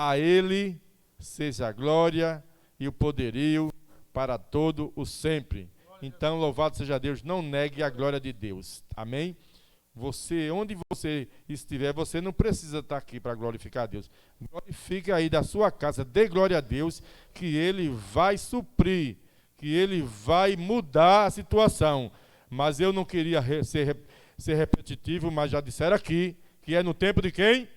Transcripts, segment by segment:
A Ele seja a glória e o poderio para todo o sempre. Então, louvado seja Deus, não negue a glória de Deus. Amém? Você, onde você estiver, você não precisa estar aqui para glorificar a Deus. Glorifique aí da sua casa, dê glória a Deus, que Ele vai suprir, que Ele vai mudar a situação. Mas eu não queria ser repetitivo, mas já disseram aqui, que é no tempo de quem?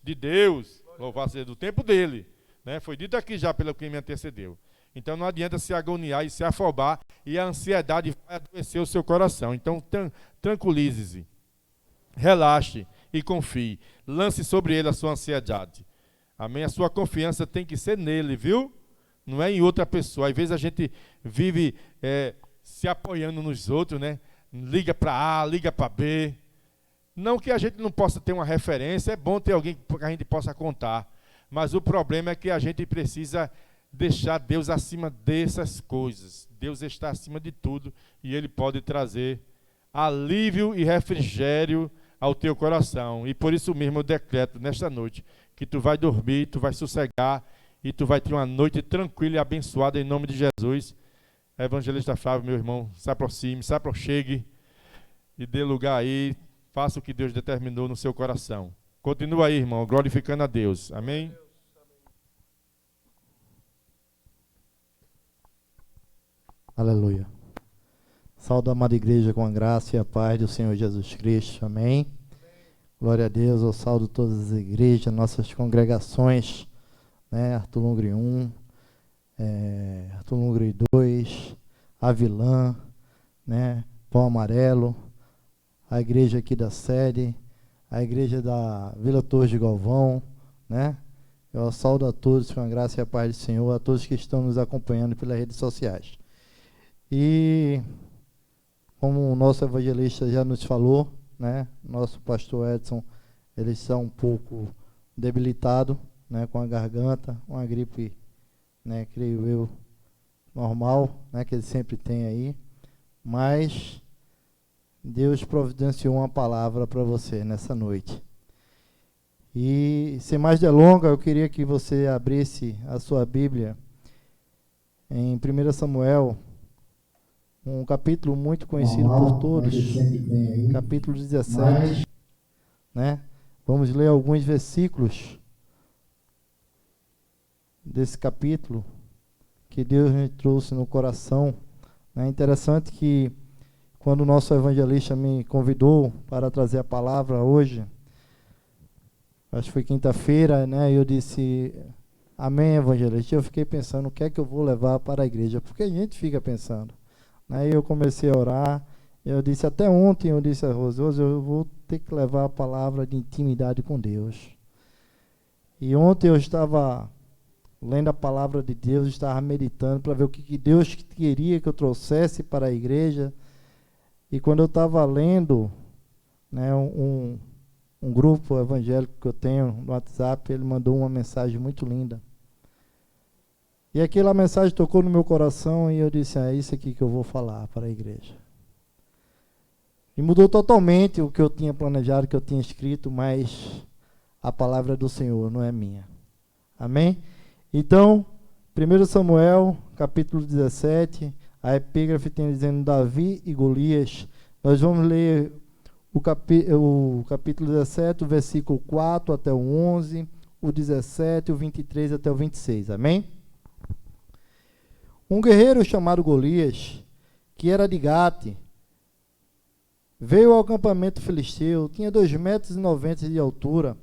De Deus. Louvado seja do tempo dele. Né? Foi dito aqui já pelo que me antecedeu. Então não adianta se agoniar e se afobar, e a ansiedade vai adoecer o seu coração. Então tranquilize-se, relaxe e confie. Lance sobre ele a sua ansiedade. Amém? A sua confiança tem que ser nele, viu? Não é em outra pessoa. Às vezes a gente vive se apoiando nos outros, né? Liga para A, liga para B. Não que a gente não possa ter uma referência, é bom ter alguém que a gente possa contar. Mas o problema é que a gente precisa deixar Deus acima dessas coisas. Deus está acima de tudo e Ele pode trazer alívio e refrigério ao teu coração. E por isso mesmo eu decreto nesta noite que tu vai dormir, tu vai sossegar e tu vai ter uma noite tranquila e abençoada em nome de Jesus. Evangelista Flávio, meu irmão, se aproxime, se aproxime e dê lugar aí, faça o que Deus determinou no seu coração. Continua aí, irmão, glorificando a Deus. Amém? Aleluia. Saúde a amada igreja com a graça e a paz do Senhor Jesus Cristo. Amém. Glória a Deus. Eu saúdo todas as igrejas, nossas congregações, né? Arthur Lungre 1, Arthur Lungre 2, Avilã, né? Pão Amarelo, a igreja aqui da sede, a igreja da Vila Torres de Galvão, né? Eu saúdo a todos com a graça e a paz do Senhor, a todos que estão nos acompanhando pelas redes sociais. E como o nosso evangelista já nos falou, né, nosso pastor Edson, ele está um pouco debilitado, né, com a garganta, uma gripe, né, creio eu, normal, né, que ele sempre tem aí, mas Deus providenciou uma palavra para você nessa noite. E sem mais delongas, eu queria que você abrisse a sua Bíblia em 1 Samuel, um capítulo muito conhecido por todos, capítulo 17, né? Vamos ler alguns versículos desse capítulo que Deus me trouxe no coração. É interessante que quando o nosso evangelista me convidou para trazer a palavra hoje, acho que foi quinta-feira, né? Eu disse, amém, evangelista. Eu fiquei pensando, o que é que eu vou levar para a igreja? Porque a gente fica pensando. Aí eu comecei a orar, eu disse, até ontem eu disse a Rose, eu vou ter que levar a palavra de intimidade com Deus. E ontem eu estava lendo a palavra de Deus, estava meditando para ver o que Deus queria que eu trouxesse para a igreja. E quando eu estava lendo, né, um grupo evangélico que eu tenho no WhatsApp, ele mandou uma mensagem muito linda. E aquela mensagem tocou no meu coração e eu disse, é isso aqui que eu vou falar para a igreja. E mudou totalmente o que eu tinha planejado, que eu tinha escrito, mas a palavra do Senhor não é minha. Amém? Então, 1 Samuel, capítulo 17, a epígrafe tem dizendo Davi e Golias. Nós vamos ler o capítulo 17, o versículo 4 até o 11, o 17, o 23 até o 26. Amém? Um guerreiro chamado Golias, que era de Gate, veio ao acampamento filisteu, tinha 2,90 metros de altura.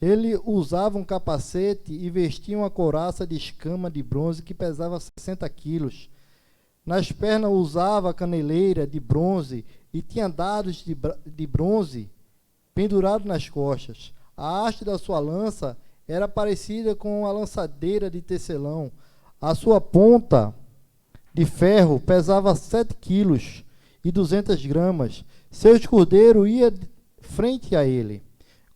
Ele usava um capacete e vestia uma couraça de escama de bronze que pesava 60 quilos. Nas pernas usava caneleira de bronze e tinha dados de bronze pendurado nas costas. A haste da sua lança era parecida com a lançadeira de tecelão. A sua ponta de ferro pesava 7 quilos e 200 gramas. Seu escudeiro ia frente a ele.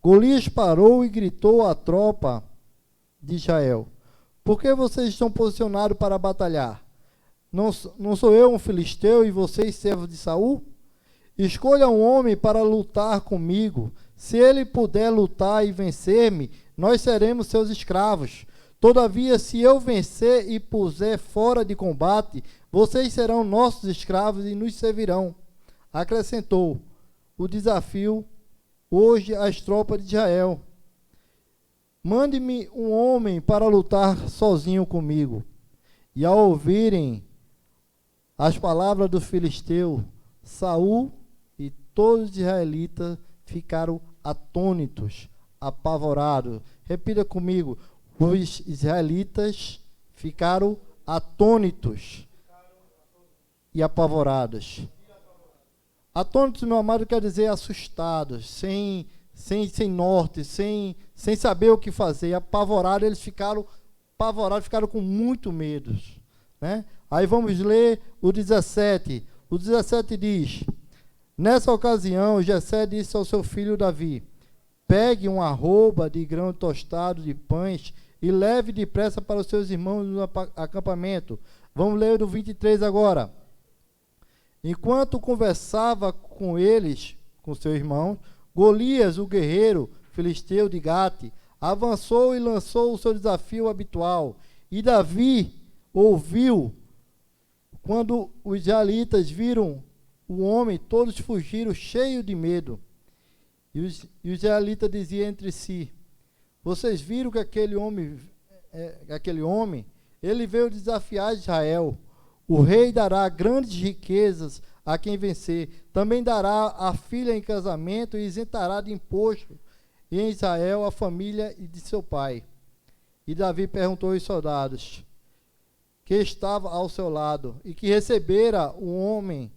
Golias parou e gritou à tropa de Israel: por que vocês estão posicionados para batalhar? Não sou eu um filisteu e vocês servos de Saul? Escolha um homem para lutar comigo. Se ele puder lutar e vencer-me, nós seremos seus escravos. Todavia, se eu vencer e puser fora de combate, vocês serão nossos escravos e nos servirão. Acrescentou o desafio hoje às tropas de Israel. Mande-me um homem para lutar sozinho comigo. E ao ouvirem as palavras do filisteu, Saul e todos os israelitas ficaram atônitos, apavorados. Repita comigo. Os israelitas ficaram atônitos e apavorados. Atônitos, meu amado, quer dizer assustados, sem norte, sem saber o que fazer. Apavorados, eles ficaram apavorados, ficaram com muito medo, né? Aí vamos ler o 17. O 17 diz: nessa ocasião, Jessé disse ao seu filho Davi: pegue uma arroba de grão tostado de pães e leve depressa para os seus irmãos no acampamento. Vamos ler o 23 agora. Enquanto conversava com eles, com seus irmãos, Golias, o guerreiro filisteu de Gate, avançou e lançou o seu desafio habitual. E Davi ouviu. Quando os israelitas viram o homem, todos fugiram cheios de medo. E os israelitas diziam entre si: vocês viram que aquele homem, ele veio desafiar Israel. O rei dará grandes riquezas a quem vencer. Também dará a filha em casamento e isentará de imposto em Israel a família de seu pai. E Davi perguntou aos soldados que estava ao seu lado, e que receberá o homem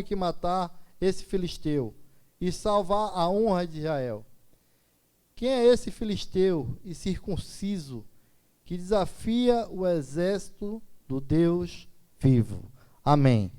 que matar esse filisteu e salvar a honra de Israel? Quem é esse filisteu e circunciso que desafia o exército do Deus vivo? Amém.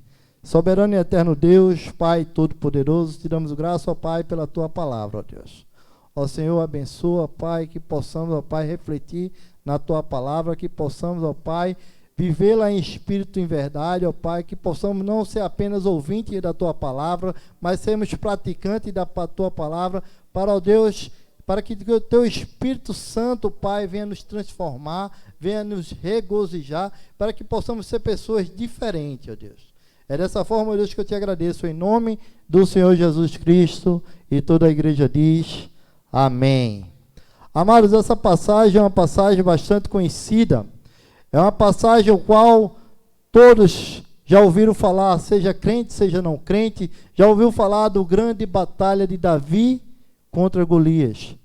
Soberano e eterno Deus, Pai Todo-Poderoso, te damos graça, ó Pai, pela tua palavra, ó Deus. Ó Senhor, abençoa, Pai, que possamos, ó Pai, refletir na tua palavra, que possamos, ó Pai, vivê-la em espírito e em verdade, ó Pai, que possamos não ser apenas ouvintes da tua palavra, mas sermos praticantes da tua palavra, para, ó Deus, para que o teu Espírito Santo, Pai, venha nos transformar, venha nos regozijar, para que possamos ser pessoas diferentes, ó Deus. É dessa forma, ó Deus, que eu te agradeço, em nome do Senhor Jesus Cristo, e toda a igreja diz amém. Amados, essa passagem é uma passagem bastante conhecida, é uma passagem ao qual todos já ouviram falar, seja crente, seja não crente, já ouviu falar do grande batalha de Davi contra Golias.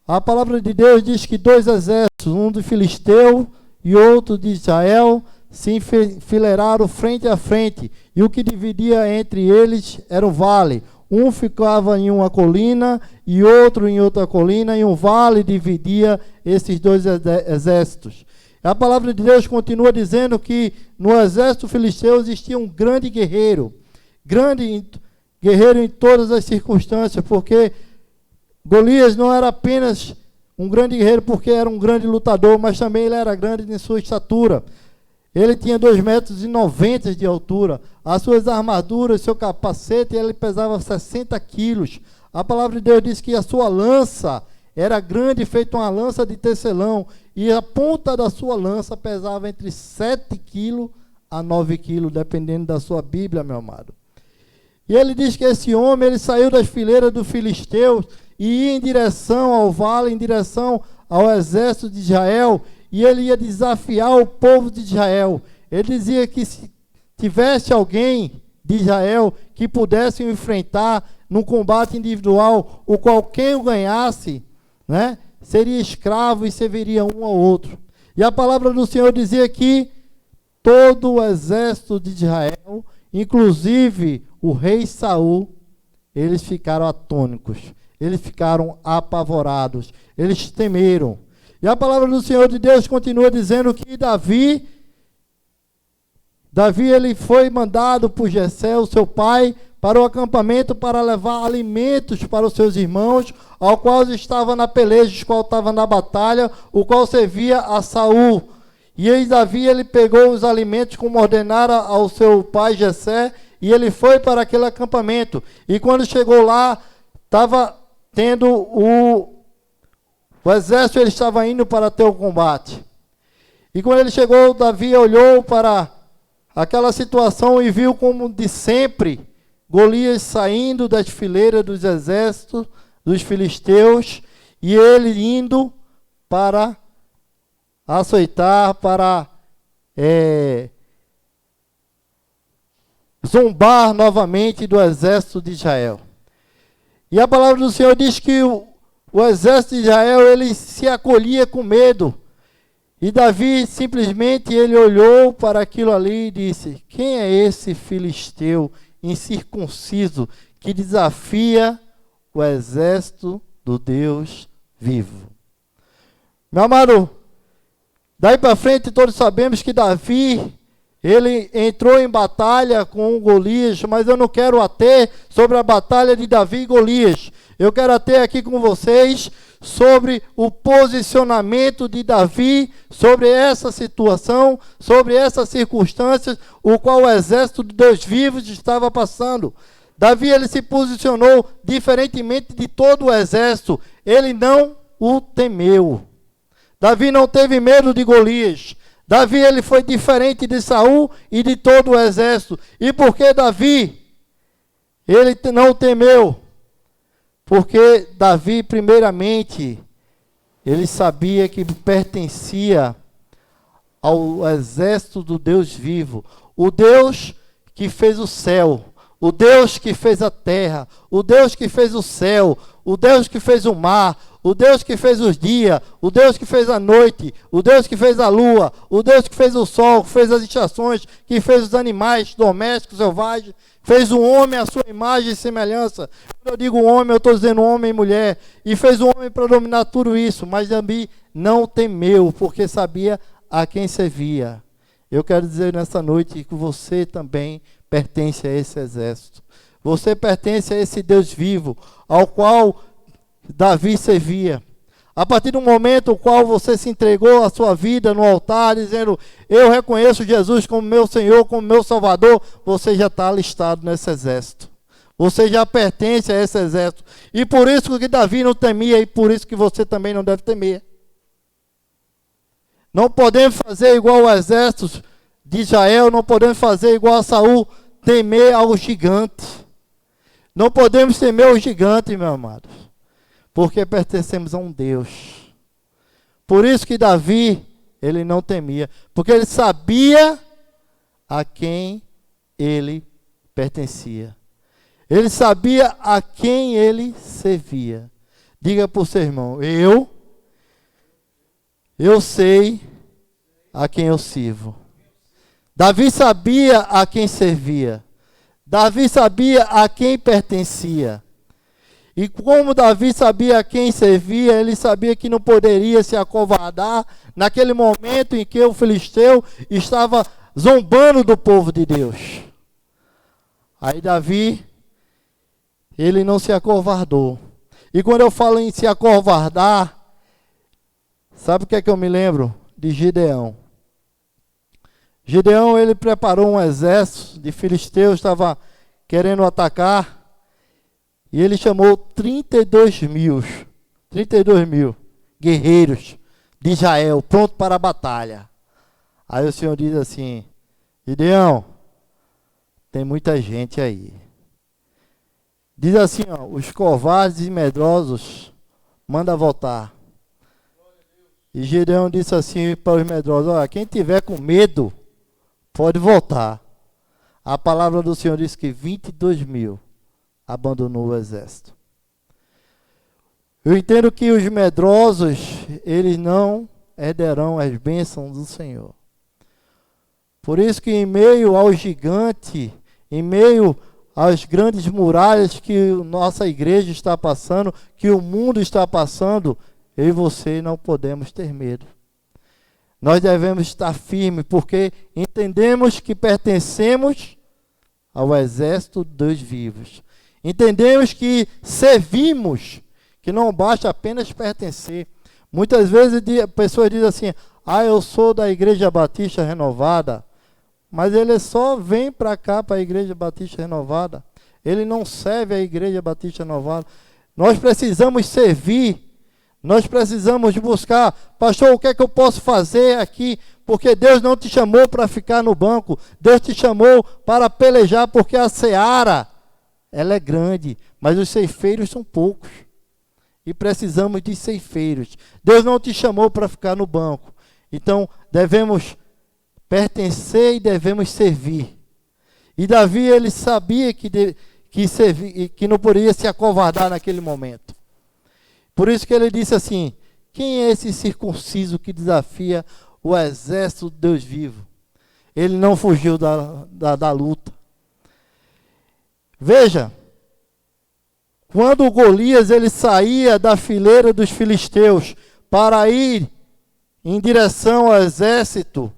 A palavra de Deus diz que dois exércitos, um de Filisteu e outro de Israel, se enfileiraram frente a frente, e o que dividia entre eles era o vale. Um ficava em uma colina e outro em outra colina, e um vale dividia esses dois exércitos. A palavra de Deus continua dizendo que no exército filisteu existia um grande guerreiro em todas as circunstâncias, porque Golias não era apenas um grande guerreiro porque era um grande lutador, mas também ele era grande em sua estatura. Ele tinha 2,90 metros de altura. As suas armaduras, seu capacete, ele pesava 60 quilos. A palavra de Deus diz que a sua lança era grande, feita uma lança de tecelão, e a ponta da sua lança pesava entre 7 quilos a 9 quilos, dependendo da sua Bíblia, meu amado. E ele diz que esse homem, ele saiu das fileiras dos filisteus e ia em direção ao vale, em direção ao exército de Israel, e ele ia desafiar o povo de Israel. Ele dizia que se tivesse alguém de Israel que pudesse enfrentar num combate individual, o qual quem o ganhasse, né, seria escravo e serviria um ao outro. E a palavra do Senhor dizia que todo o exército de Israel, inclusive o rei Saul, eles ficaram atônicos, eles ficaram apavorados, eles temeram. E a palavra do Senhor de Deus continua dizendo que Davi ele foi mandado por Jessé, o seu pai, para o acampamento para levar alimentos para os seus irmãos, ao qual estava na peleja, o qual estava na batalha, o qual servia a Saul. E aí Davi, ele pegou os alimentos como ordenara ao seu pai Jessé, e ele foi para aquele acampamento. E quando chegou lá, estava tendo O exército ele estava indo para ter o combate. E quando ele chegou, Davi olhou para aquela situação e viu como de sempre Golias saindo das fileiras dos exércitos dos filisteus e ele indo para açoitar, para zombar novamente do exército de Israel. E a palavra do Senhor diz que o exército de Israel ele se acolhia com medo. E Davi simplesmente ele olhou para aquilo ali e disse: quem é esse filisteu incircunciso que desafia o exército do Deus vivo? Meu amado, daí para frente todos sabemos que Davi ele entrou em batalha com Golias, mas eu não quero ater sobre a batalha de Davi e Golias. Eu quero ater aqui com vocês sobre o posicionamento de Davi, sobre essa situação, sobre essas circunstâncias, o qual o exército de Deus vivos estava passando. Davi ele se posicionou diferentemente de todo o exército. Ele não o temeu. Davi não teve medo de Golias. Davi ele foi diferente de Saul e de todo o exército. E por que Davi ele não temeu? Porque Davi, primeiramente, ele sabia que pertencia ao exército do Deus vivo. O Deus que fez o céu, o Deus que fez a terra, o Deus que fez o céu, o Deus que fez o mar, o Deus que fez os dias, o Deus que fez a noite, o Deus que fez a lua, o Deus que fez o sol, que fez as estações, que fez os animais domésticos, selvagens, fez o homem à sua imagem e semelhança. Quando eu digo homem, eu estou dizendo homem e mulher. E fez o homem para dominar tudo isso. Mas Davi não temeu, porque sabia a quem servia. Eu quero dizer nessa noite que você também pertence a esse exército. Você pertence a esse Deus vivo, ao qual Davi servia. A partir do momento no qual você se entregou a sua vida no altar, dizendo: eu reconheço Jesus como meu Senhor, como meu Salvador, você já está alistado nesse exército. Você já pertence a esse exército. E por isso que Davi não temia, e por isso que você também não deve temer. Não podemos fazer igual o exército de Israel, não podemos fazer igual a Saul, temer ao gigante. Não podemos temer ao gigante, meu amado, porque pertencemos a um Deus. Por isso que Davi, ele não temia, porque ele sabia a quem ele pertencia. Ele sabia a quem ele servia. Diga para o seu irmão: eu sei a quem eu sirvo. Davi sabia a quem servia. Davi sabia a quem pertencia. E como Davi sabia a quem servia, ele sabia que não poderia se acovardar naquele momento em que o filisteu estava zombando do povo de Deus. Aí Davi, ele não se acovardou. E quando eu falo em se acovardar, sabe o que é que eu me lembro? De Gideão. Gideão, ele preparou um exército de filisteus, estava querendo atacar. E ele chamou 32 mil guerreiros de Israel, pronto para a batalha. Aí o Senhor diz assim: Gideão, tem muita gente aí. Diz assim, ó: os covardes e medrosos, manda voltar. E Gideão disse assim para os medrosos: olha, quem tiver com medo, pode voltar. A palavra do Senhor diz que 22 mil abandonou o exército. Eu entendo que os medrosos, eles não herdarão as bênçãos do Senhor. Por isso que em meio ao gigante, em meio às grandes muralhas que nossa igreja está passando, que o mundo está passando, eu e você não podemos ter medo. Nós devemos estar firmes, porque entendemos que pertencemos ao exército dos vivos. Entendemos que servimos, que não basta apenas pertencer. Muitas vezes pessoas dizem assim: eu sou da Igreja Batista Renovada, mas ele só vem para cá, para a Igreja Batista Renovada. Ele não serve a Igreja Batista Renovada. Nós precisamos servir Nós precisamos buscar, pastor, o que é que eu posso fazer aqui? Porque Deus não te chamou para ficar no banco. Deus te chamou para pelejar, porque a seara, ela é grande, mas os ceifeiros são poucos. E precisamos de ceifeiros. Deus não te chamou para ficar no banco. Então, devemos pertencer e devemos servir. E Davi, ele sabia que não poderia se acovardar naquele momento. Por isso que ele disse assim: quem é esse circunciso que desafia o exército de Deus vivo? Ele não fugiu da luta. Veja, quando Golias ele saía da fileira dos filisteus para ir em direção ao exército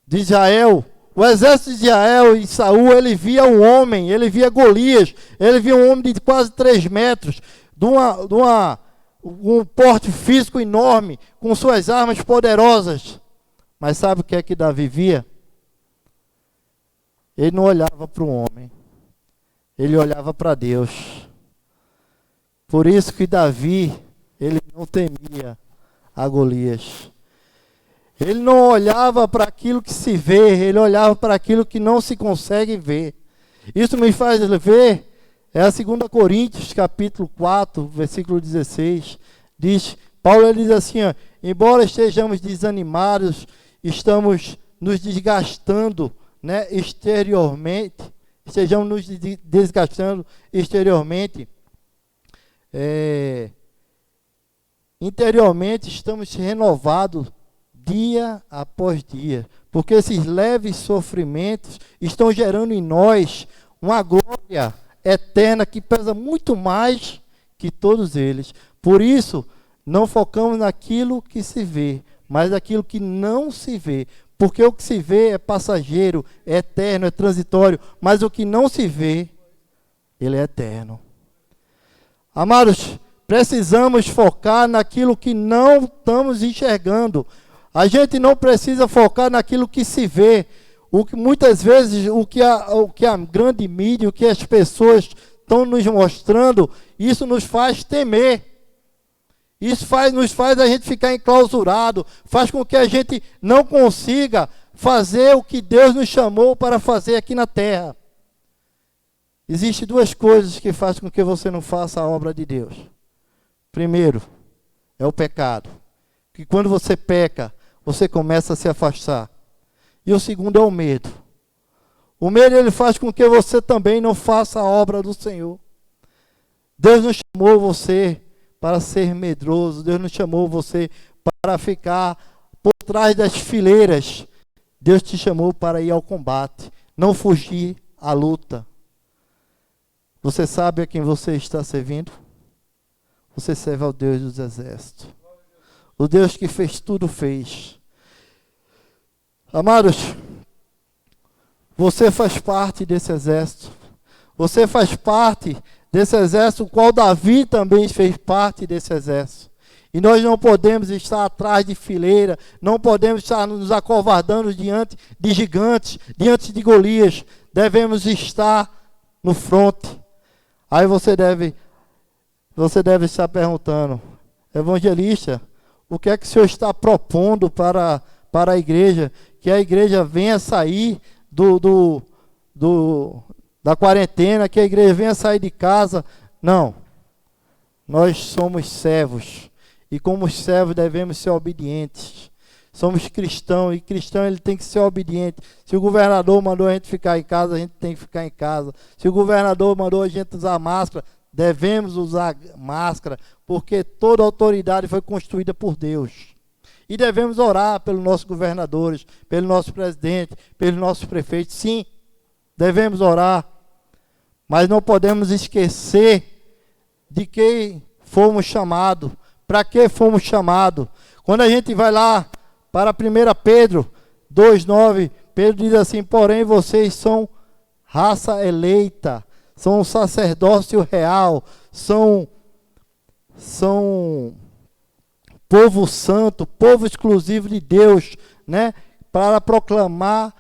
de Israel, o exército de Israel e Saul, ele via um homem, ele via Golias, ele via um homem de quase 3 metros, um porte físico enorme, com suas armas poderosas. Mas sabe o que é que Davi via? Ele não olhava para o homem, ele olhava para Deus. Por isso que Davi, ele não temia a Golias. Ele não olhava para aquilo que se vê, ele olhava para aquilo que não se consegue ver. Isso me faz ver, é a 2 Coríntios, capítulo 4, versículo 16. Paulo ele diz assim, ó, embora estejamos desanimados, estamos nos desgastando, né, exteriormente, estejamos nos desgastando exteriormente, interiormente estamos renovados dia após dia, porque esses leves sofrimentos estão gerando em nós uma glória eterna que pesa muito mais que todos eles. Por isso, não focamos naquilo que se vê, mas naquilo que não se vê, porque o que se vê é passageiro, é eterno, é transitório, mas o que não se vê, ele é eterno. Amados, precisamos focar naquilo que não estamos enxergando. A gente não precisa focar naquilo que se vê. Muitas vezes, o que a grande mídia, o que as pessoas estão nos mostrando, isso nos faz temer. Isso nos faz a gente ficar enclausurado, faz com que a gente não consiga fazer o que Deus nos chamou para fazer aqui na terra. Existem 2 coisas que fazem com que você não faça a obra de Deus. Primeiro, é o pecado. Que quando você peca, você começa a se afastar. E o segundo é o medo. O medo ele faz com que você também não faça a obra do Senhor. Deus não chamou você para ser medroso. Deus não chamou você para ficar por trás das fileiras. Deus te chamou para ir ao combate, não fugir à luta. Você sabe a quem você está servindo? Você serve ao Deus dos exércitos. O Deus que fez tudo, fez. Amados, você faz parte desse exército. Você faz parte desse exército, o qual Davi também fez parte desse exército. E nós não podemos estar atrás de fileira, não podemos estar nos acovardando diante de gigantes, diante de Golias. Devemos estar no fronte. Aí você deve estar perguntando, evangelista, o que é que o senhor está propondo para a igreja? Que a igreja venha sair da quarentena, que a igreja venha sair de casa. Não. Nós somos servos. E como servos devemos ser obedientes. Somos cristãos. E cristão ele tem que ser obediente. Se o governador mandou a gente ficar em casa, a gente tem que ficar em casa. Se o governador mandou a gente usar máscara, devemos usar máscara. Porque toda autoridade foi construída por Deus. E devemos orar pelos nossos governadores, pelo nosso presidente, pelos nossos prefeitos. Sim, devemos orar. Mas não podemos esquecer de quem fomos chamados. Para que fomos chamados? Quando a gente vai lá para 1 Pedro 2,9, Pedro diz assim, porém vocês são raça eleita, são um sacerdócio real, são povo santo, povo exclusivo de Deus, né? Para proclamar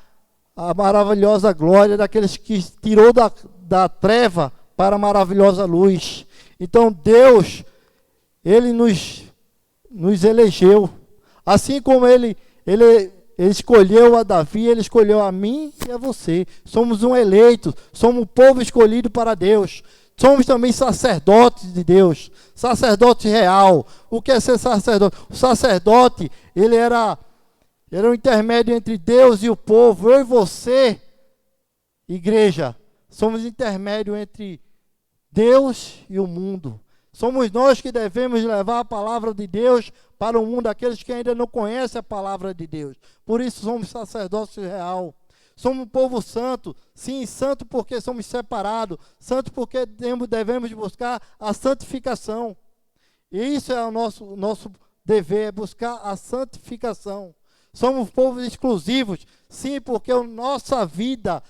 a maravilhosa glória daqueles que tirou da treva para a maravilhosa luz. Então Deus, Ele nos elegeu. Assim como ele escolheu a Davi, ele escolheu a mim e a você. Somos um eleito, somos um povo escolhido para Deus. Somos também sacerdotes de Deus, sacerdote real. O que é ser sacerdote? O sacerdote, ele era um intermédio entre Deus e o povo. Eu e você, igreja, somos intermédio entre Deus e o mundo. Somos nós que devemos levar a palavra de Deus para o mundo, aqueles que ainda não conhecem a palavra de Deus. Por isso somos sacerdócio real. Somos um povo santo, sim, santo porque somos separados, santo porque devemos buscar a santificação. E isso é o nosso dever, é buscar a santificação. Somos povos exclusivos, sim, porque a nossa vida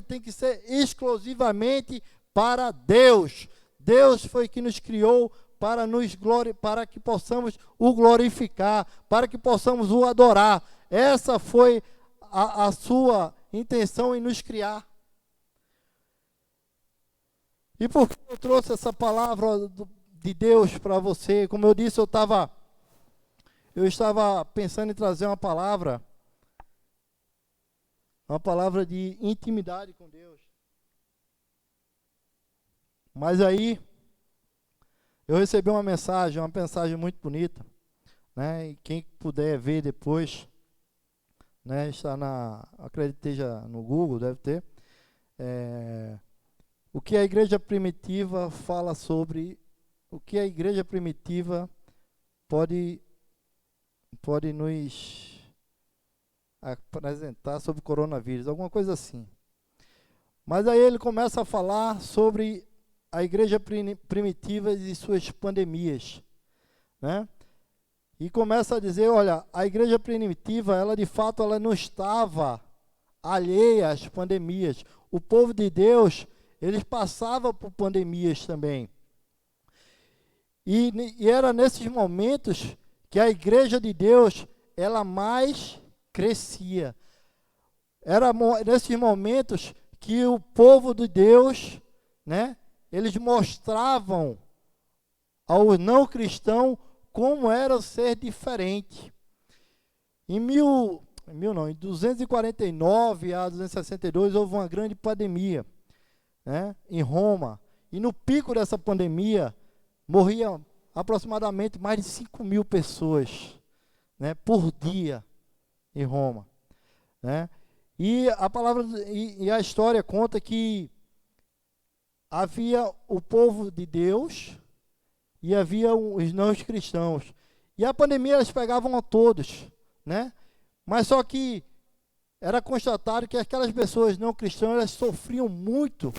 tem que ser exclusivamente para Deus. Deus foi que nos criou para que possamos o glorificar, para que possamos o adorar. Essa foi a sua intenção em nos criar. E por que eu trouxe essa palavra de Deus para você? Como eu disse, eu estava pensando em trazer uma palavra de intimidade com Deus. Mas aí eu recebi uma mensagem muito bonita, né? E quem puder ver depois, né? Está acredito que esteja no Google, deve ter. O que a igreja primitiva fala sobre, o que a igreja primitiva pode nos apresentar sobre o coronavírus, alguma coisa assim. Mas aí ele começa a falar sobre a igreja primitiva e suas pandemias, né? E começa a dizer, olha, a igreja primitiva, ela de fato ela não estava alheia às pandemias. O povo de Deus, eles passavam por pandemias também. E era nesses momentos que a igreja de Deus, ela mais crescia. Era nesses momentos que o povo de Deus, né, eles mostravam ao não cristão como era ser diferente. Em 249 a 262 houve uma grande pandemia, né, em Roma. E no pico dessa pandemia morriam aproximadamente mais de 5.000 pessoas, né, por dia em Roma, né? E a história conta que havia o povo de Deus e havia os não cristãos. E a pandemia eles pegavam a todos, né? Mas só que era constatado que aquelas pessoas não cristãs elas sofriam muito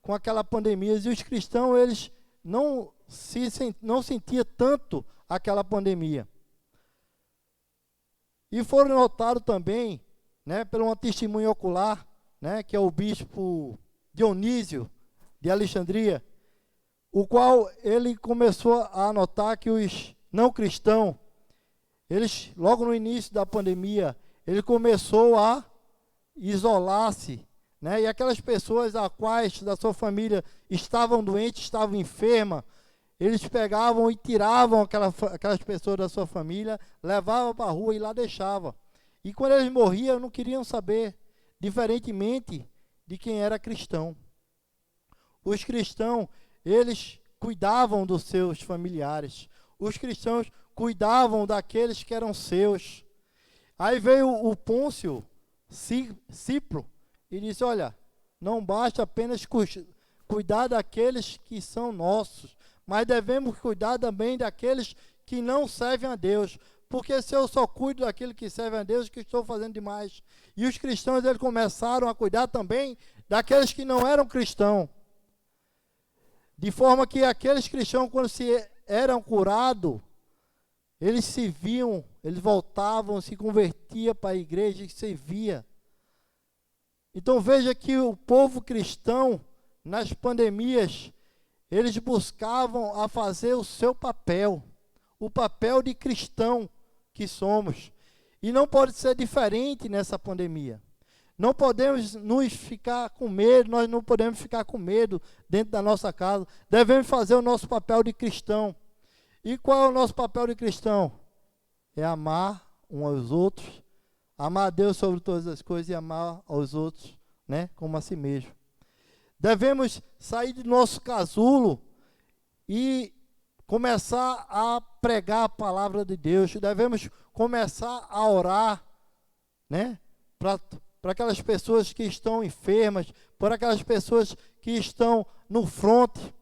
com aquela pandemia. E os cristãos eles não sentiam tanto aquela pandemia. E foram notados também, né, pelo um testemunho ocular, né, que é o bispo Dionísio de Alexandria, o qual ele começou a notar que os não cristãos, eles, logo no início da pandemia, ele começou a isolar-se, né, e aquelas pessoas a quais da sua família estavam doentes, estavam enfermas, eles pegavam e tiravam aquelas pessoas da sua família, levavam para a rua e lá deixavam. E quando eles morriam, não queriam saber, diferentemente de quem era cristão. Os cristãos, eles cuidavam dos seus familiares. Os cristãos cuidavam daqueles que eram seus. Aí veio o Pôncio Cipro e disse, olha, não basta apenas cuidar daqueles que são nossos, mas devemos cuidar também daqueles que não servem a Deus. Porque se eu só cuido daquele que serve a Deus, que estou fazendo demais. E os cristãos eles começaram a cuidar também daqueles que não eram cristãos. De forma que aqueles cristãos, quando eram curados, eles se viam, eles voltavam, se convertiam para a igreja e servia. Então veja que o povo cristão, nas pandemias, eles buscavam a fazer o seu papel, o papel de cristão que somos. E não pode ser diferente nessa pandemia. Não podemos nos ficar com medo, nós não podemos ficar com medo dentro da nossa casa. Devemos fazer o nosso papel de cristão. E qual é o nosso papel de cristão? É amar uns aos outros, amar a Deus sobre todas as coisas e amar aos outros, né, como a si mesmo. Devemos sair do nosso casulo e começar a pregar a palavra de Deus. Devemos começar a orar, né, para aquelas pessoas que estão enfermas, por aquelas pessoas que estão no fronte.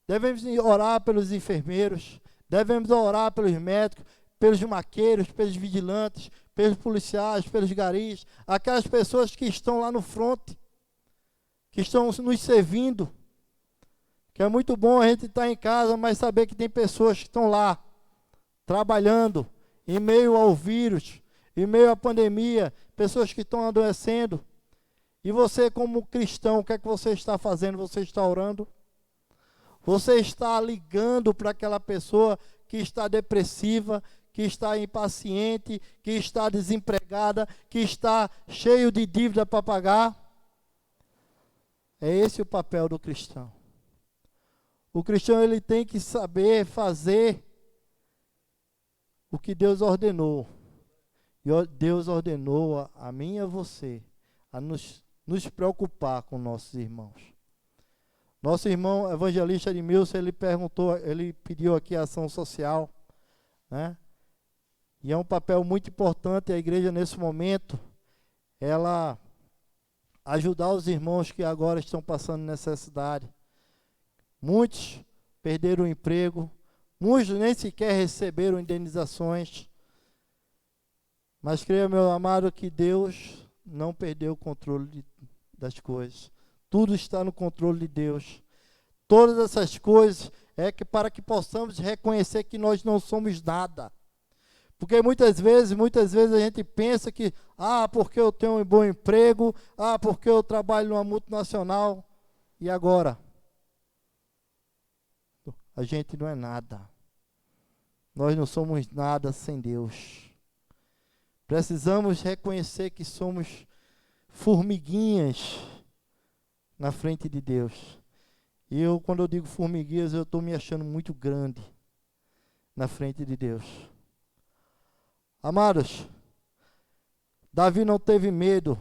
Devemos orar pelos enfermeiros, devemos orar pelos médicos, pelos maqueiros, pelos vigilantes, pelos policiais, pelos garis, aquelas pessoas que estão lá no fronte, que estão nos servindo. Que é muito bom a gente estar em casa, mas saber que tem pessoas que estão lá, trabalhando, em meio ao vírus, em meio à pandemia, pessoas que estão adoecendo. E você, como cristão, o que é que você está fazendo? Você está orando? Você está ligando para aquela pessoa que está depressiva, que está impaciente, que está desempregada, que está cheio de dívida para pagar? É esse o papel do cristão. O cristão, ele tem que saber fazer o que Deus ordenou. E Deus ordenou a mim e a você a nos preocupar com nossos irmãos. Nosso irmão evangelista Edmilson, ele pediu aqui a ação social, né? E é um papel muito importante a igreja nesse momento, ela ajudar os irmãos que agora estão passando necessidade. Muitos perderam o emprego, muitos nem sequer receberam indenizações. Mas creia, meu amado, que Deus não perdeu o controle das coisas. Tudo está no controle de Deus. Todas essas coisas é que para que possamos reconhecer que nós não somos nada. Porque muitas vezes a gente pensa que, porque eu tenho um bom emprego, porque eu trabalho numa multinacional, e agora? A gente não é nada. Nós não somos nada sem Deus. Precisamos reconhecer que somos formiguinhas na frente de Deus. E quando eu digo formiguinhas, eu estou me achando muito grande na frente de Deus. Amados, Davi não teve medo,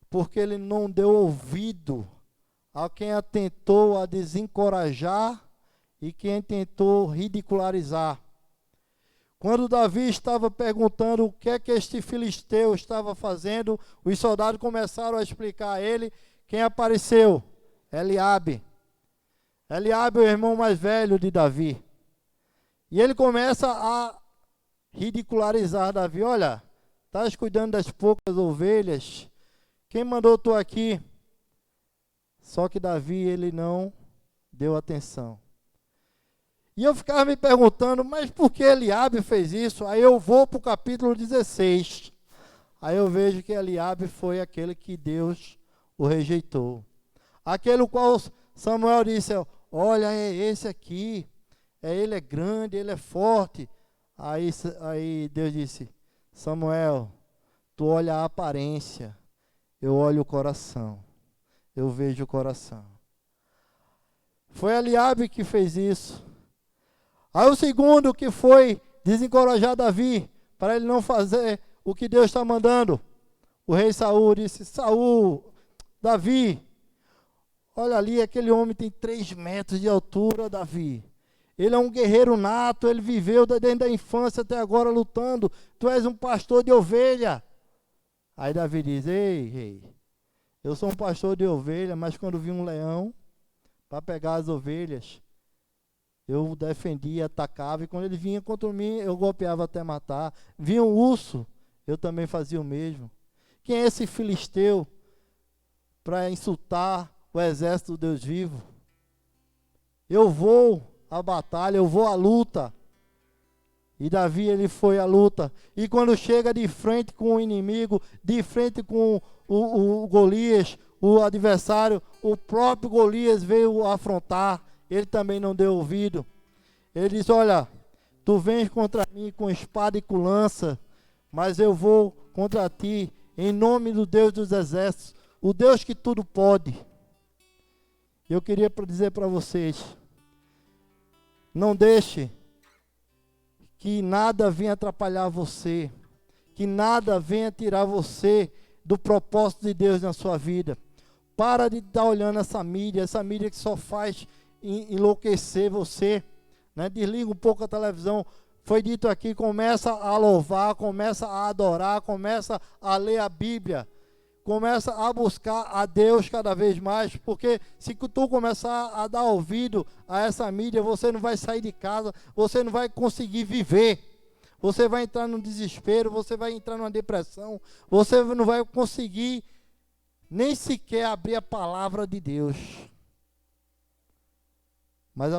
porque ele não deu ouvido a quem atentou a desencorajar e quem tentou ridicularizar. Quando Davi estava perguntando o que é que este filisteu estava fazendo, os soldados começaram a explicar a ele quem apareceu. Eliabe. Eliabe é o irmão mais velho de Davi. E ele começa a ridicularizar Davi. Olha, estás cuidando das poucas ovelhas. Quem mandou tu aqui? Só que Davi, ele não deu atenção. E eu ficava me perguntando, mas por que Eliabe fez isso? Aí eu vou para o capítulo 16. Aí eu vejo que Eliabe foi aquele que Deus o rejeitou. Aquele o qual Samuel disse, olha, é esse aqui. Ele é grande, ele é forte. Aí Deus disse, Samuel, tu olha a aparência, eu olho o coração. Eu vejo o coração. Foi Eliabe que fez isso. Aí o segundo que foi desencorajar Davi, para ele não fazer o que Deus está mandando. O rei Saul disse, Davi, olha ali, aquele homem tem 3 metros de altura, Davi. Ele é um guerreiro nato, ele viveu desde a infância até agora lutando. Tu és um pastor de ovelha. Aí Davi diz, ei, rei, eu sou um pastor de ovelha, mas quando vi um leão para pegar as ovelhas, eu defendia, atacava, e quando ele vinha contra mim, eu golpeava até matar. Vinha um urso, eu também fazia o mesmo. Quem é esse filisteu para insultar o exército do Deus vivo? Eu vou à batalha, eu vou à luta. E Davi, ele foi à luta. E quando chega de frente com o inimigo, de frente com o Golias, o adversário, o próprio Golias veio afrontar. Ele também não deu ouvido. Ele diz, olha, tu vens contra mim com espada e com lança, mas eu vou contra ti em nome do Deus dos exércitos, o Deus que tudo pode. Eu queria dizer para vocês, não deixe que nada venha atrapalhar você, que nada venha tirar você do propósito de Deus na sua vida. Para de estar olhando essa mídia que só faz enlouquecer você, né? Desliga um pouco a televisão. Foi dito aqui, começa a louvar, começa a adorar, começa a ler a Bíblia, começa a buscar a Deus cada vez mais, porque se tu começar a dar ouvido a essa mídia, você não vai sair de casa, você não vai conseguir viver, você vai entrar num desespero, você vai entrar numa depressão, você não vai conseguir nem sequer abrir a palavra de Deus. Mas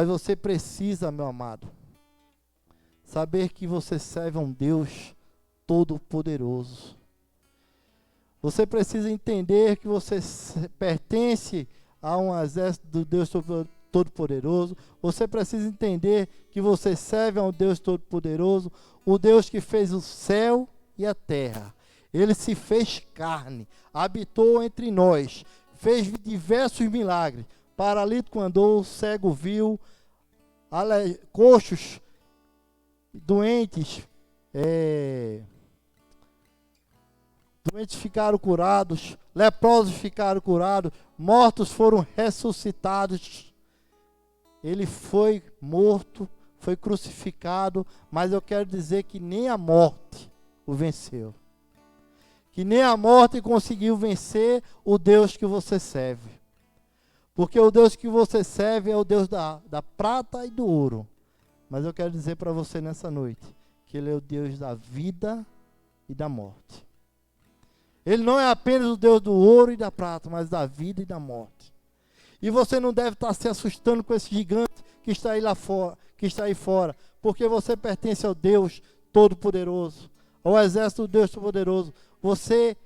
você precisa, meu amado, saber que você serve a um Deus todo-poderoso. Você precisa entender que você pertence a um exército do Deus Todo-Poderoso. Você precisa entender que você serve a um Deus Todo-Poderoso, o Deus que fez o céu e a terra. Ele se fez carne, habitou entre nós, fez diversos milagres. Paralítico andou, cego viu, coxos, doentes ficaram curados, leprosos ficaram curados, mortos foram ressuscitados. Ele foi morto, foi crucificado, mas eu quero dizer que nem a morte o venceu. Que nem a morte conseguiu vencer o Deus que você serve. Porque o Deus que você serve é o Deus da prata e do ouro. Mas eu quero dizer para você nessa noite, que Ele é o Deus da vida e da morte. Ele não é apenas o Deus do ouro e da prata, mas da vida e da morte. E você não deve estar se assustando com esse gigante que está aí lá fora, que está aí fora, porque você pertence ao Deus Todo-Poderoso, ao exército do Deus Todo-Poderoso. Você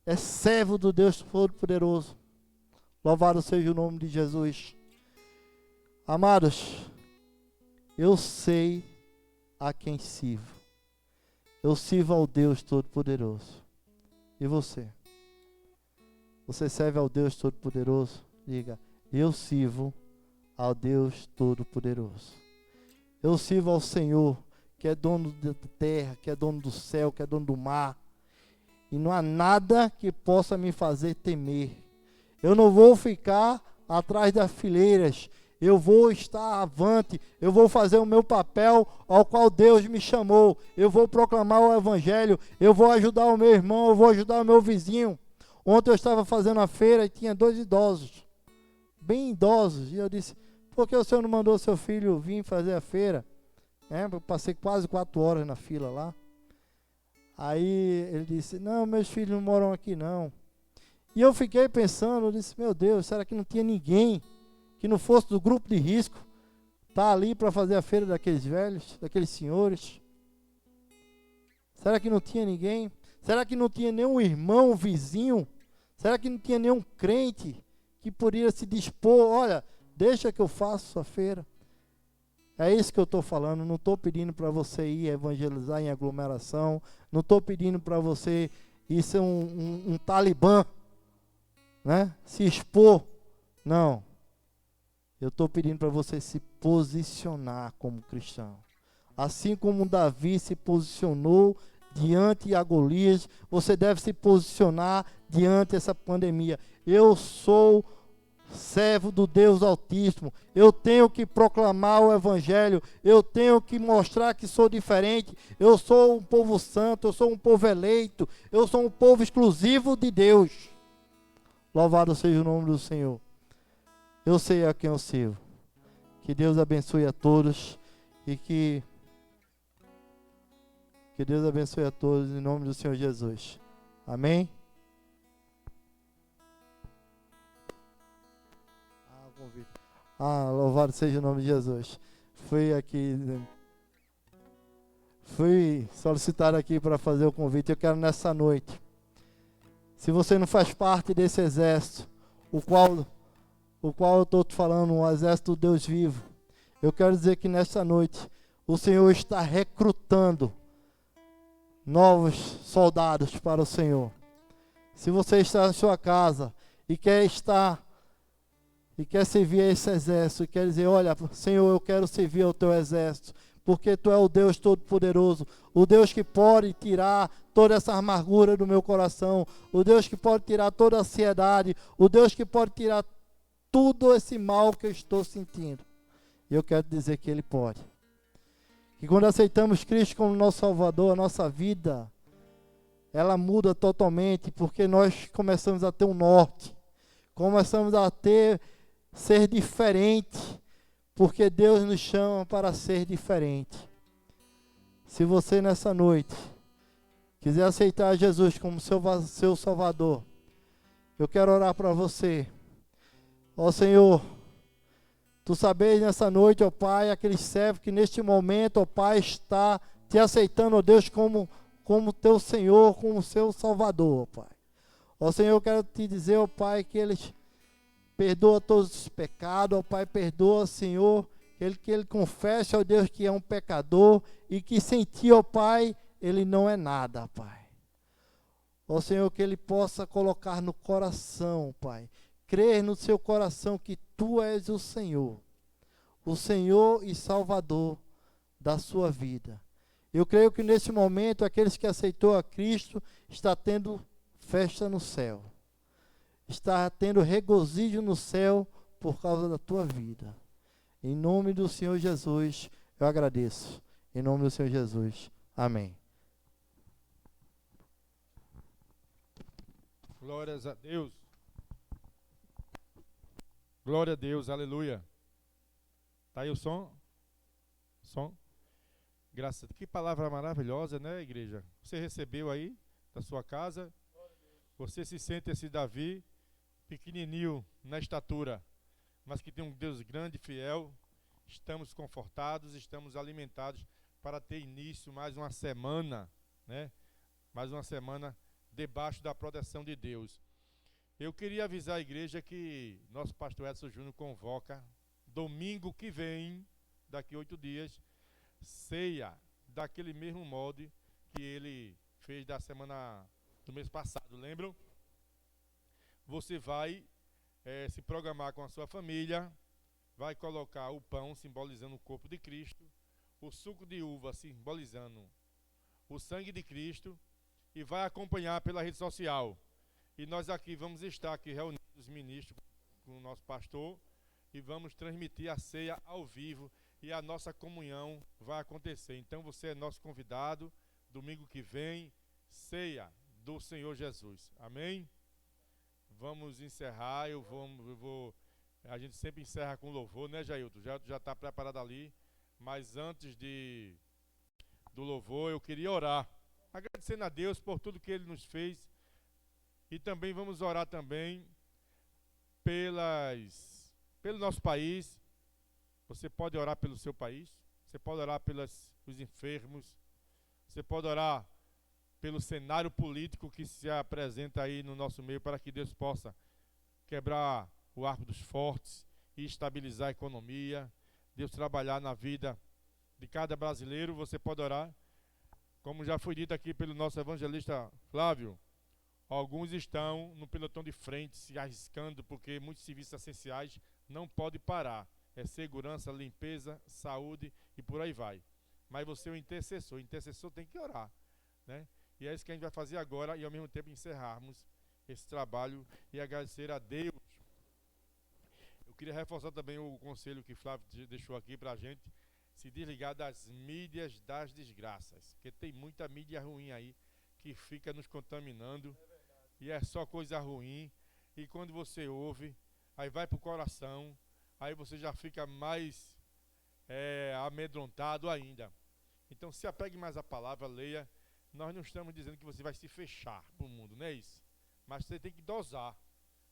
é servo do Deus Todo-Poderoso. Louvado seja o nome de Jesus. Amados, eu sei a quem sirvo. Eu sirvo ao Deus Todo-Poderoso. E você? Você serve ao Deus Todo-Poderoso? Diga, eu sirvo ao Deus Todo-Poderoso. Eu sirvo ao Senhor, que é dono da terra, que é dono do céu, que é dono do mar. E não há nada que possa me fazer temer. Eu não vou ficar atrás das fileiras. Eu vou estar avante. Eu vou fazer o meu papel ao qual Deus me chamou. Eu vou proclamar o Evangelho. Eu vou ajudar o meu irmão. Eu vou ajudar o meu vizinho. Ontem eu estava fazendo a feira e tinha 2 idosos. Bem idosos. E eu disse, por que o senhor não mandou seu filho vir fazer a feira? Eu passei quase 4 horas na fila lá. Aí ele disse, não, meus filhos não moram aqui não. E eu fiquei pensando, eu disse, meu Deus, será que não tinha ninguém que não fosse do grupo de risco tá ali para fazer a feira daqueles velhos, daqueles senhores? Será que não tinha ninguém? Será que não tinha nenhum irmão, vizinho? Será que não tinha nenhum crente que poderia se dispor, olha, deixa que eu faça a feira? É isso que eu estou falando. Não estou pedindo para você ir evangelizar em aglomeração. Não estou pedindo para você ir ser um talibã, né? Se expor. Não. Eu estou pedindo para você se posicionar como cristão. Assim como Davi se posicionou diante de Golias, você deve se posicionar diante dessa pandemia. Eu sou servo do Deus Altíssimo. Eu tenho que proclamar o Evangelho. Eu tenho que mostrar que sou diferente. Eu sou um povo santo. Eu sou um povo eleito. Eu sou um povo exclusivo de Deus. Louvado seja o nome do Senhor. Eu sei a quem eu sirvo. Que Deus abençoe a todos. E que Deus abençoe a todos em nome do Senhor Jesus. Amém? Louvado seja o nome de Jesus. Fui solicitado aqui para fazer o convite. Eu quero nessa noite, se você não faz parte desse exército, o qual eu estou te falando, o exército do Deus vivo, eu quero dizer que nessa noite, o Senhor está recrutando novos soldados para o Senhor. Se você está na sua casa e quer servir a esse exército, e quer dizer, olha, Senhor, eu quero servir ao teu exército, porque tu é o Deus Todo-Poderoso, o Deus que pode tirar toda essa amargura do meu coração, o Deus que pode tirar toda a ansiedade, o Deus que pode tirar tudo esse mal que eu estou sentindo. E eu quero dizer que Ele pode. Que quando aceitamos Cristo como nosso Salvador, a nossa vida, ela muda totalmente, porque nós começamos a ter um norte, começamos a ser diferente, porque Deus nos chama para ser diferente. Se você nessa noite quiser aceitar Jesus como seu Salvador, eu quero orar para você. Ó Senhor, Tu sabes nessa noite, ó Pai, aquele servo que neste momento, ó Pai, está te aceitando, ó Deus, como teu Senhor, como seu Salvador, ó Pai. Ó Senhor, eu quero te dizer, ó Pai, que eles perdoa todos os pecados, ó Pai, perdoa, Senhor, que ele confesse, ó Deus, que é um pecador e que sem Ti, ó Pai, ele não é nada, Pai. Ó Senhor, que ele possa colocar no coração, Pai, crer no seu coração que Tu és o Senhor e Salvador da sua vida. Eu creio que nesse momento, aqueles que aceitou a Cristo, está tendo festa no céu. Está tendo regozijo no céu por causa da tua vida. Em nome do Senhor Jesus, eu agradeço. Em nome do Senhor Jesus. Amém. Glórias a Deus. Glória a Deus, aleluia. Tá aí o som? Som? Graças. Que palavra maravilhosa, né, igreja? Você recebeu aí da sua casa? Você se sente esse Davi, pequenininho na estatura, mas que tem um Deus grande e fiel. Estamos confortados, estamos alimentados para ter início mais uma semana, né? Mais uma semana debaixo da proteção de Deus. Eu queria avisar a igreja que nosso pastor Edson Júnior convoca domingo que vem, daqui 8 dias, ceia daquele mesmo molde que ele fez da semana do mês passado, lembram? Você vai se programar com a sua família, vai colocar o pão simbolizando o corpo de Cristo, o suco de uva simbolizando o sangue de Cristo, e vai acompanhar pela rede social. E nós aqui vamos estar aqui reunidos, os ministros, com o nosso pastor, e vamos transmitir a ceia ao vivo, e a nossa comunhão vai acontecer. Então você é nosso convidado, domingo que vem, ceia do Senhor Jesus. Amém? Vamos encerrar, a gente sempre encerra com louvor, né, Jailton? Já está preparado ali, mas antes do louvor, eu queria orar, agradecendo a Deus por tudo que Ele nos fez, e também vamos orar também pelo nosso país. Você pode orar pelo seu país, você pode orar pelos enfermos, você pode orar pelo cenário político que se apresenta aí no nosso meio, para que Deus possa quebrar o arco dos fortes e estabilizar a economia, Deus trabalhar na vida de cada brasileiro. Você pode orar, como já foi dito aqui pelo nosso evangelista Flávio, alguns estão no pelotão de frente se arriscando, porque muitos serviços essenciais não podem parar, é segurança, limpeza, saúde e por aí vai. Mas você é o intercessor tem que orar, né? E é isso que a gente vai fazer agora, e ao mesmo tempo encerrarmos esse trabalho e agradecer a Deus. Eu queria reforçar também o conselho que Flávio deixou aqui para a gente, se desligar das mídias das desgraças, porque tem muita mídia ruim aí que fica nos contaminando, e é só coisa ruim, e quando você ouve, aí vai para o coração, aí você já fica mais amedrontado ainda. Então se apegue mais à palavra, leia. Nós não estamos dizendo que você vai se fechar para o mundo, não é isso? Mas você tem que dosar,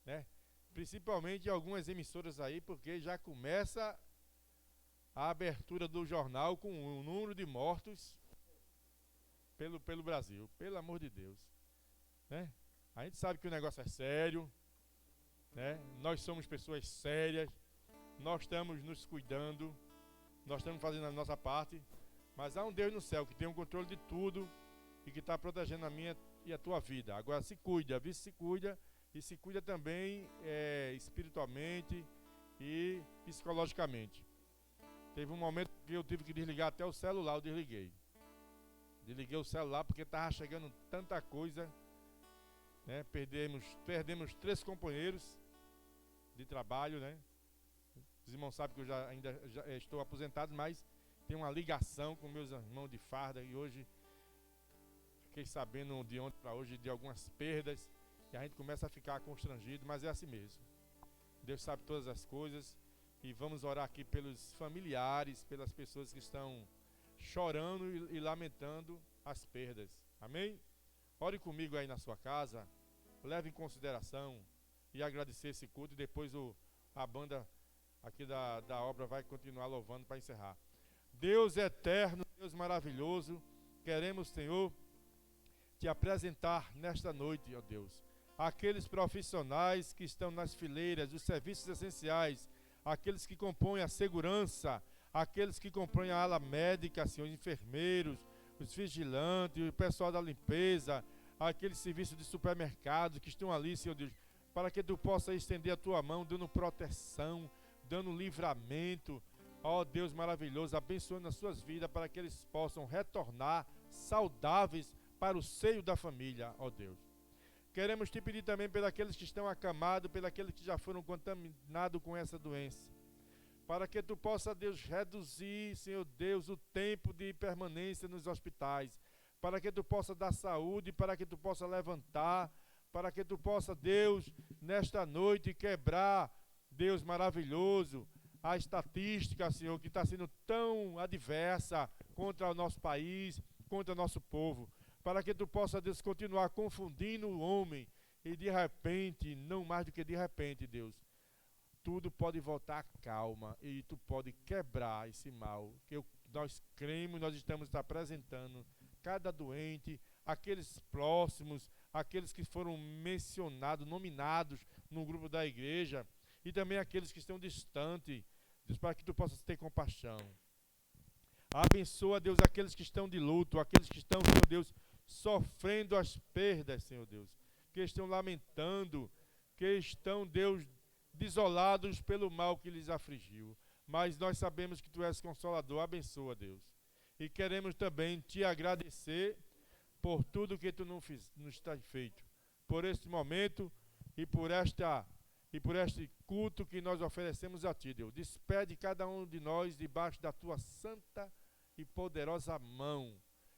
né? Principalmente algumas emissoras aí, porque já começa a abertura do jornal com o número de mortos pelo Brasil, pelo amor de Deus, né? A gente sabe que o negócio é sério, né? Nós somos pessoas sérias, nós estamos nos cuidando, nós estamos fazendo a nossa parte, mas há um Deus no céu que tem o controle de tudo, e que está protegendo a minha e a tua vida. Agora se cuida, se cuida, e se cuida também espiritualmente e psicologicamente. Teve um momento que eu tive que desligar até o celular, eu desliguei o celular porque estava chegando tanta coisa, né? Perdemos 3 companheiros de trabalho, né? Os irmãos sabem que eu já estou aposentado, mas tenho uma ligação com meus irmãos de farda e hoje fiquei sabendo de ontem para hoje de algumas perdas e a gente começa a ficar constrangido, mas é assim mesmo. Deus sabe todas as coisas e vamos orar aqui pelos familiares, pelas pessoas que estão chorando e lamentando as perdas. Amém? Ore comigo aí na sua casa, leve em consideração e agradecer esse culto e depois a banda aqui da obra vai continuar louvando para encerrar. Deus eterno, Deus maravilhoso, queremos, Senhor, te apresentar nesta noite, ó Deus, aqueles profissionais que estão nas fileiras dos serviços essenciais, aqueles que compõem a segurança, aqueles que compõem a ala médica, Senhor, os enfermeiros, os vigilantes, o pessoal da limpeza, aqueles serviços de supermercado que estão ali, Senhor Deus, para que tu possa estender a tua mão, dando proteção, dando livramento, ó Deus maravilhoso, abençoando as suas vidas para que eles possam retornar saudáveis para o seio da família, ó Deus. Queremos te pedir também pelos aqueles que estão acamados, pelos aqueles que já foram contaminados com essa doença, para que tu possa, Deus, reduzir, Senhor Deus, o tempo de permanência nos hospitais, para que tu possa dar saúde, para que tu possa levantar, para que tu possa, Deus, nesta noite quebrar, Deus maravilhoso, a estatística, Senhor, que está sendo tão adversa contra o nosso país, contra o nosso povo, para que tu possa, Deus, continuar confundindo o homem e de repente, não mais do que de repente, Deus, tudo pode voltar à calma e tu pode quebrar esse mal que nós cremos, nós estamos te apresentando cada doente, aqueles próximos, aqueles que foram mencionados, nominados no grupo da igreja, e também aqueles que estão distantes, Deus, para que tu possas ter compaixão. Abençoa, Deus, aqueles que estão de luto, aqueles que estão, Senhor Deus, sofrendo as perdas, Senhor Deus, que estão lamentando, que estão, Deus, desolados pelo mal que lhes afligiu. Mas nós sabemos que tu és consolador, abençoa, Deus. E queremos também te agradecer por tudo que tu nos está feito, por este momento e por este culto que nós oferecemos a ti, Deus. Despede cada um de nós debaixo da tua santa e poderosa mão.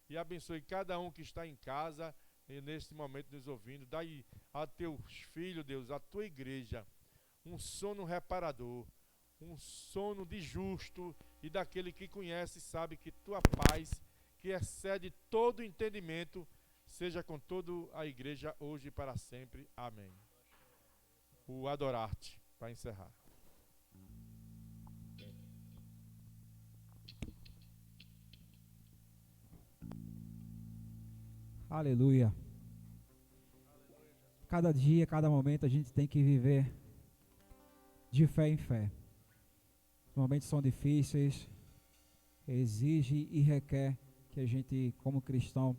E abençoe cada um que está em casa e neste momento nos ouvindo. Dai a teus filhos, Deus, a tua igreja, um sono reparador, um sono de justo e daquele que conhece e sabe que tua paz, que excede todo entendimento, seja com toda a igreja hoje e para sempre. Amém. O adorar-te, para encerrar. Aleluia. Cada dia, cada momento a gente tem que viver de fé em fé. Os momentos são difíceis, exige e requer que a gente, como cristão,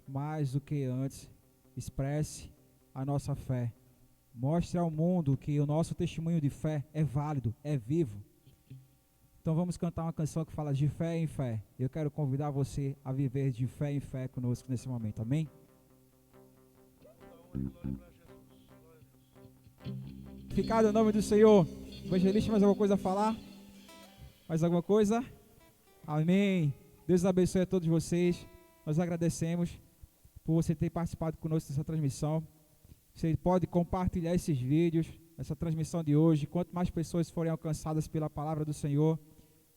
mais do que antes, expresse a nossa fé. Mostre ao mundo que o nosso testemunho de fé é válido, é vivo. Então vamos cantar uma canção que fala de fé em fé. Eu quero convidar você a viver de fé em fé conosco nesse momento, amém? Ficado em nome do Senhor. Evangelista, mais alguma coisa a falar? Mais alguma coisa? Amém. Deus abençoe a todos vocês. Nós agradecemos por você ter participado conosco dessa transmissão. Você pode compartilhar esses vídeos, essa transmissão de hoje. Quanto mais pessoas forem alcançadas pela palavra do Senhor,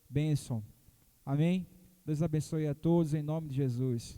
bênção. Amém? Deus abençoe a todos em nome de Jesus.